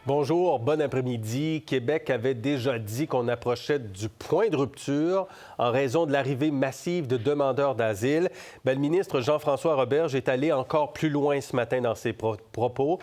Bonjour, bon après-midi. Québec avait déjà dit qu'on approchait du point de rupture en raison de l'arrivée massive de demandeurs d'asile. Le ministre Jean-François Roberge est allé encore plus loin ce matin dans ses propos.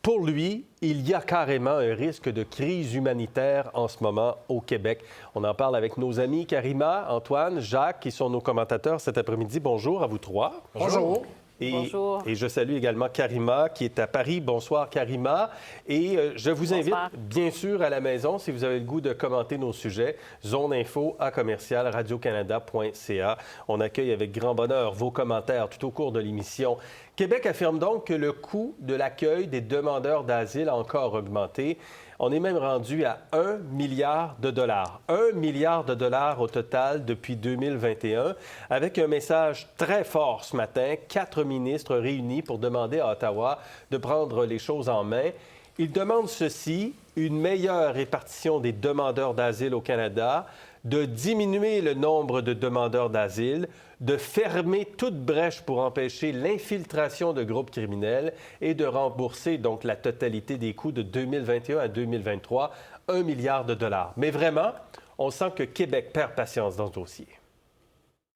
Pour lui, il y a carrément un risque de crise humanitaire en ce moment au Québec. On en parle avec nos amis Karima, Antoine, Jacques, qui sont nos commentateurs cet après-midi. Bonjour à vous trois. Bonjour. Bonjour. Et je salue également Karima, qui est à Paris. Bonsoir, Karima. Et je vous invite, bien sûr, à la maison, si vous avez le goût de commenter nos sujets, zoneinfo@radiocanada.ca. On accueille avec grand bonheur vos commentaires tout au cours de l'émission. Québec affirme donc que le coût de l'accueil des demandeurs d'asile a encore augmenté. On est même rendu à 1 milliard de dollars. 1 milliard de dollars au total depuis 2021, avec un message très fort ce matin. 4 ministres réunis pour demander à Ottawa de prendre les choses en main. Ils demandent ceci, une meilleure répartition des demandeurs d'asile au Canada, de diminuer le nombre de demandeurs d'asile, de fermer toute brèche pour empêcher l'infiltration de groupes criminels et de rembourser donc la totalité des coûts de 2021 à 2023, 1 milliard de dollars. Mais vraiment, on sent que Québec perd patience dans ce dossier.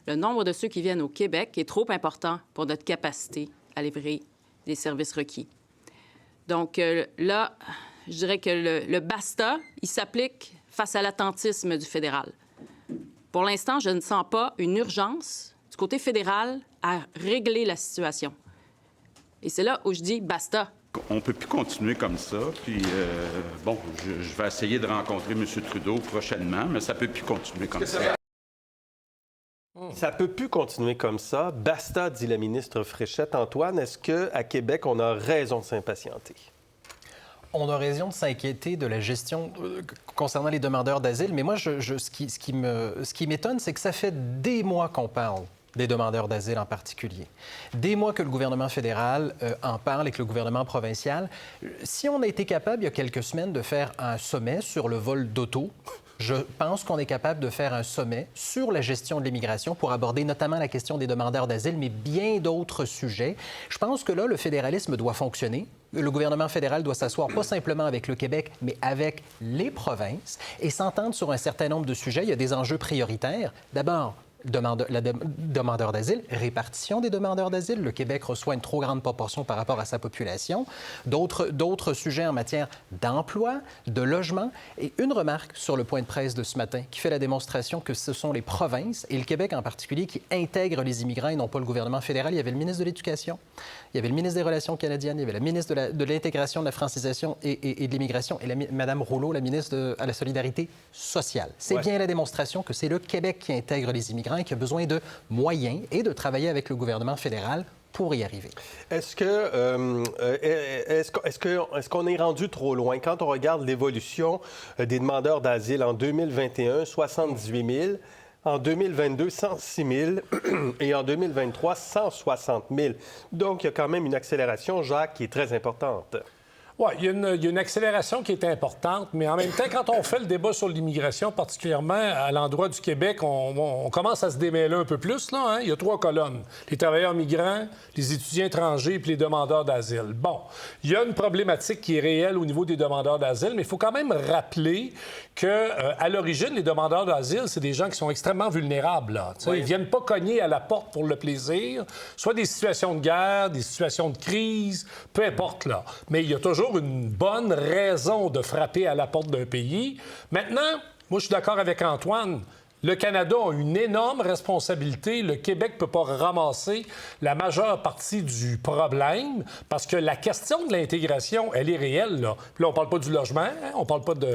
Le nombre de ceux qui viennent au Québec est trop important pour notre capacité à livrer les services requis. Donc là, je dirais que le basta, il s'applique face à l'attentisme du fédéral. Pour l'instant, je ne sens pas une urgence du côté fédéral à régler la situation. Et c'est là où je dis basta. On ne peut plus continuer comme ça. Puis, je vais essayer de rencontrer M. Trudeau prochainement, mais ça ne peut plus continuer comme ça. Ça ne peut plus continuer comme ça. Basta, dit la ministre Fréchette. Antoine, est-ce qu'à Québec, on a raison de s'impatienter? On a raison de s'inquiéter de la gestion concernant les demandeurs d'asile, mais moi, ce qui m'étonne, c'est que ça fait des mois qu'on parle des demandeurs d'asile en particulier. Des mois que le gouvernement fédéral en parle et que le gouvernement provincial. Si on a été capable, il y a quelques semaines, de faire un sommet sur le vol d'auto, je pense qu'on est capable de faire un sommet sur la gestion de l'immigration pour aborder notamment la question des demandeurs d'asile, mais bien d'autres sujets. Je pense que là, le fédéralisme doit fonctionner. Le gouvernement fédéral doit s'asseoir pas simplement avec le Québec, mais avec les provinces et s'entendre sur un certain nombre de sujets. Il y a des enjeux prioritaires. D'abord, demandeurs d'asile, répartition des demandeurs d'asile. Le Québec reçoit une trop grande proportion par rapport à sa population. D'autres sujets en matière d'emploi, de logement. Et une remarque sur le point de presse de ce matin qui fait la démonstration que ce sont les provinces, et le Québec en particulier, qui intègrent les immigrants et non pas le gouvernement fédéral. Il y avait le ministre de l'Éducation, il y avait le ministre des Relations canadiennes, il y avait la ministre de l'Intégration, de la francisation et de l'Immigration, et Mme Rouleau, la ministre à la Solidarité sociale. C'est bien la démonstration que c'est le Québec qui intègre les immigrants et qui a besoin de moyens et de travailler avec le gouvernement fédéral pour y arriver. Est-ce qu'on est rendu trop loin? Quand on regarde l'évolution des demandeurs d'asile en 2021, 78 000, en 2022, 106 000 et en 2023, 160 000. Donc, il y a quand même une accélération, Jacques, qui est très importante. Oui, il y a une accélération qui est importante, mais en même temps, quand on fait le débat sur l'immigration, particulièrement à l'endroit du Québec, on commence à se démêler un peu plus, là, hein? Il y a 3 colonnes. Les travailleurs migrants, les étudiants étrangers puis les demandeurs d'asile. Bon, il y a une problématique qui est réelle au niveau des demandeurs d'asile, mais il faut quand même rappeler qu'à l'origine, les demandeurs d'asile, c'est des gens qui sont extrêmement vulnérables. Là. Oui. Ils ne viennent pas cogner à la porte pour le plaisir, soit des situations de guerre, des situations de crise, peu importe, là. Mais il y a toujours une bonne raison de frapper à la porte d'un pays. Maintenant, moi, je suis d'accord avec Antoine. Le Canada a une énorme responsabilité. Le Québec ne peut pas ramasser la majeure partie du problème parce que la question de l'intégration, elle est réelle. Là, on ne parle pas du logement. Hein? On ne parle pas de...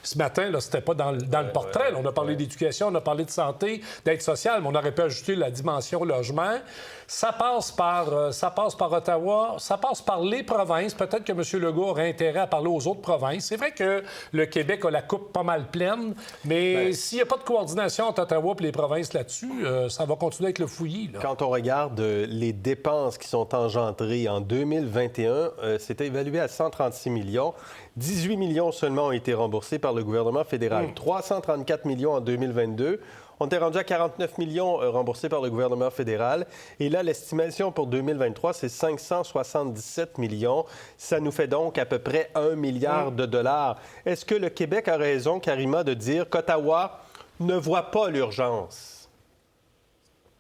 Ce matin, là, c'était pas dans le portrait. Là, on a parlé d'éducation, on a parlé de santé, d'aide sociale, mais on aurait pu ajouter la dimension logement. Ça passe par Ottawa, ça passe par les provinces. Peut-être que M. Legault aurait intérêt à parler aux autres provinces. C'est vrai que le Québec a la coupe pas mal pleine, mais s'il n'y a pas de coordination estimation entre Ottawa et les provinces là-dessus, ça va continuer avec le fouillis. Là. Quand on regarde les dépenses qui sont engendrées en 2021, c'était évalué à 136 millions. 18 millions seulement ont été remboursés par le gouvernement fédéral. 334 millions en 2022. On est rendu à 49 millions remboursés par le gouvernement fédéral. Et là, l'estimation pour 2023, c'est 577 millions. Ça nous fait donc à peu près 1 milliard de dollars. Est-ce que le Québec a raison, Karima, de dire qu'Ottawa ne voit pas l'urgence?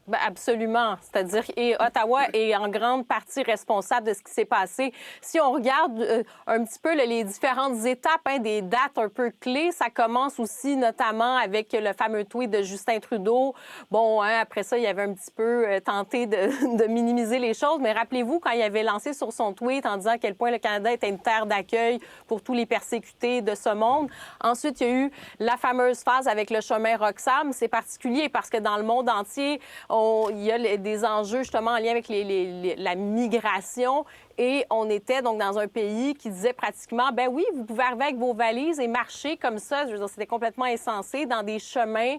Bien, absolument. C'est-à-dire, et Ottawa est en grande partie responsable de ce qui s'est passé. Si on regarde un petit peu les différentes étapes, des dates un peu clés, ça commence aussi notamment avec le fameux tweet de Justin Trudeau. Bon, après ça, il avait un petit peu tenté de minimiser les choses, mais rappelez-vous quand il avait lancé sur son tweet en disant à quel point le Canada était une terre d'accueil pour tous les persécutés de ce monde. Ensuite, il y a eu la fameuse phase avec le chemin Roxham. C'est particulier parce que dans le monde entier, il y a des enjeux justement en lien avec la migration. Et on était donc dans un pays qui disait pratiquement, ben oui, vous pouvez arriver avec vos valises et marcher comme ça. Je veux dire, c'était complètement insensé dans des chemins.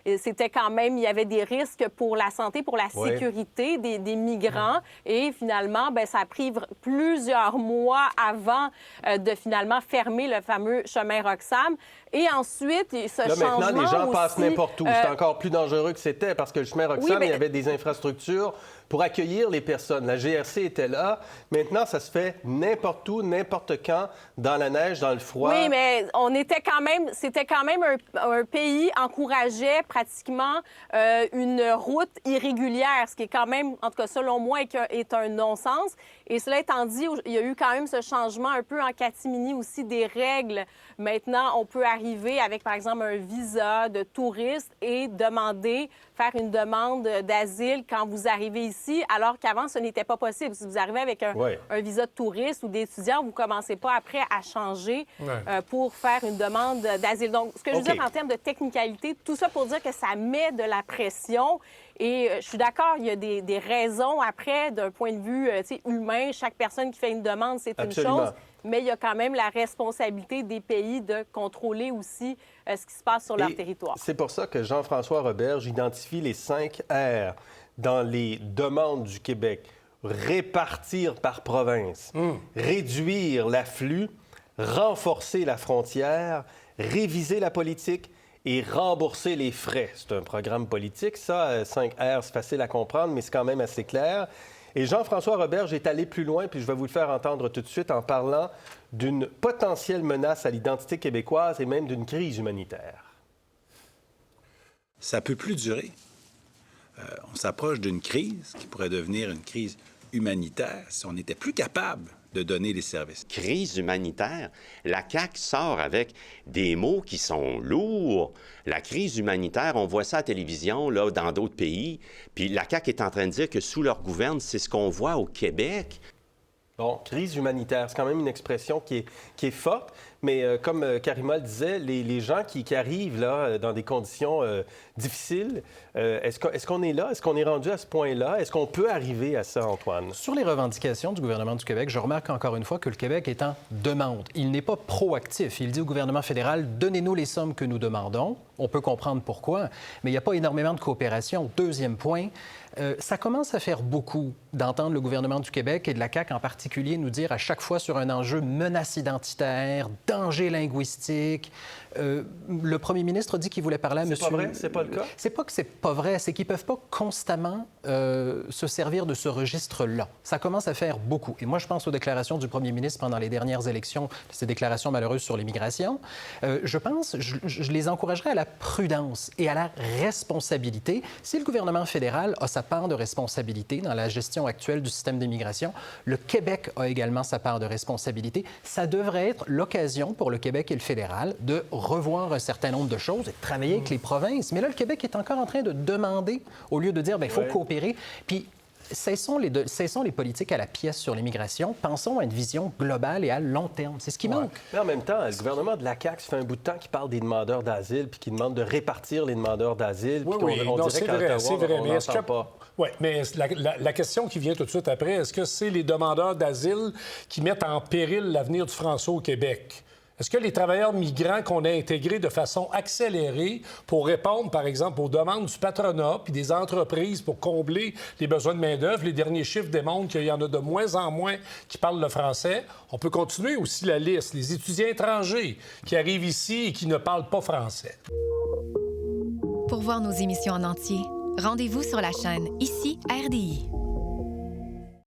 C'était quand même, il y avait des risques pour la santé, pour la sécurité des migrants. Et finalement, ben ça a pris plusieurs mois avant de finalement fermer le fameux chemin Roxham. Et ensuite, ce changement maintenant, les gens aussi, passent n'importe où. C'est encore plus dangereux que c'était parce que le chemin Roxham, il y avait des infrastructures pour accueillir les personnes. La GRC était là. Maintenant, ça se fait n'importe où, n'importe quand, dans la neige, dans le froid. Oui, mais c'était quand même un pays encourageait pratiquement une route irrégulière, ce qui est quand même, en tout cas selon moi, est un non-sens. Et cela étant dit, il y a eu quand même ce changement un peu en catimini aussi des règles. Maintenant, on peut arriver avec, par exemple, un visa de touriste et faire une demande d'asile quand vous arrivez ici, alors qu'avant, ce n'était pas possible. Si vous arrivez avec un visa de touriste ou d'étudiant, vous ne commencez pas après à changer pour faire une demande d'asile. Donc, ce que je veux dire en termes de technicalité, tout ça pour dire que ça met de la pression. Et je suis d'accord, il y a des raisons après, d'un point de vue humain. Chaque personne qui fait une demande, c'est une chose. Mais il y a quand même la responsabilité des pays de contrôler aussi ce qui se passe sur leur territoire. C'est pour ça que Jean-François Roberge identifie les 5 R dans les demandes du Québec. Répartir par province, réduire l'afflux, renforcer la frontière, réviser la politique et rembourser les frais. C'est un programme politique, ça. 5 R, c'est facile à comprendre, mais c'est quand même assez clair. Et Jean-François Roberge est allé plus loin, puis je vais vous le faire entendre tout de suite en parlant d'une potentielle menace à l'identité québécoise et même d'une crise humanitaire. Ça peut plus durer. On s'approche d'une crise qui pourrait devenir une crise humanitaire si on n'était plus capable de donner les services. Crise humanitaire, la CAQ sort avec des mots qui sont lourds. La crise humanitaire, on voit ça à la télévision, là, dans d'autres pays. Puis la CAQ est en train de dire que sous leur gouverne, c'est ce qu'on voit au Québec. Bon, crise humanitaire, c'est quand même une expression qui est forte, mais comme Karima le disait, les gens qui arrivent là dans des conditions difficiles, est-ce qu'on est là? Est-ce qu'on est rendu à ce point-là? Est-ce qu'on peut arriver à ça, Antoine? Sur les revendications du gouvernement du Québec, je remarque encore une fois que le Québec est en demande. Il n'est pas proactif. Il dit au gouvernement fédéral, donnez-nous les sommes que nous demandons. On peut comprendre pourquoi, mais il n'y a pas énormément de coopération. Deuxième point, ça commence à faire beaucoup d'entendre le gouvernement du Québec et de la CAQ en particulier nous dire à chaque fois sur un enjeu menace identitaire, danger linguistique. Le premier ministre dit qu'il voulait parler à monsieur... C'est pas vrai? C'est pas le cas? C'est pas que c'est pas vrai, c'est qu'ils peuvent pas constamment se servir de ce registre-là. Ça commence à faire beaucoup. Et moi, je pense aux déclarations du premier ministre pendant les dernières élections, ces déclarations malheureuses sur l'immigration. Je les encouragerais à la prudence et à la responsabilité. Si le gouvernement fédéral a sa part de responsabilité dans la gestion actuelle du système d'immigration, le Québec a également sa part de responsabilité. Ça devrait être l'occasion pour le Québec et le fédéral de revoir un certain nombre de choses et de travailler avec les provinces. Mais là, le Québec est encore en train de demander, au lieu de dire, il faut coopérer. Puis, cessons les politiques à la pièce sur l'immigration. Pensons à une vision globale et à long terme. C'est ce qui manque. Mais en même temps, le gouvernement de la CAQ, ça fait un bout de temps qu'il parle des demandeurs d'asile puis qu'il demande de répartir les demandeurs d'asile. Oui, on dirait qu'à Ottawa, on n'entend pas. Oui, mais la question qui vient tout de suite après, est-ce que c'est les demandeurs d'asile qui mettent en péril l'avenir du français au Québec? Est-ce que les travailleurs migrants qu'on a intégrés de façon accélérée pour répondre, par exemple, aux demandes du patronat puis des entreprises pour combler les besoins de main-d'œuvre, les derniers chiffres démontrent qu'il y en a de moins en moins qui parlent le français. On peut continuer aussi la liste. Les étudiants étrangers qui arrivent ici et qui ne parlent pas français. Pour voir nos émissions en entier, rendez-vous sur la chaîne Ici RDI.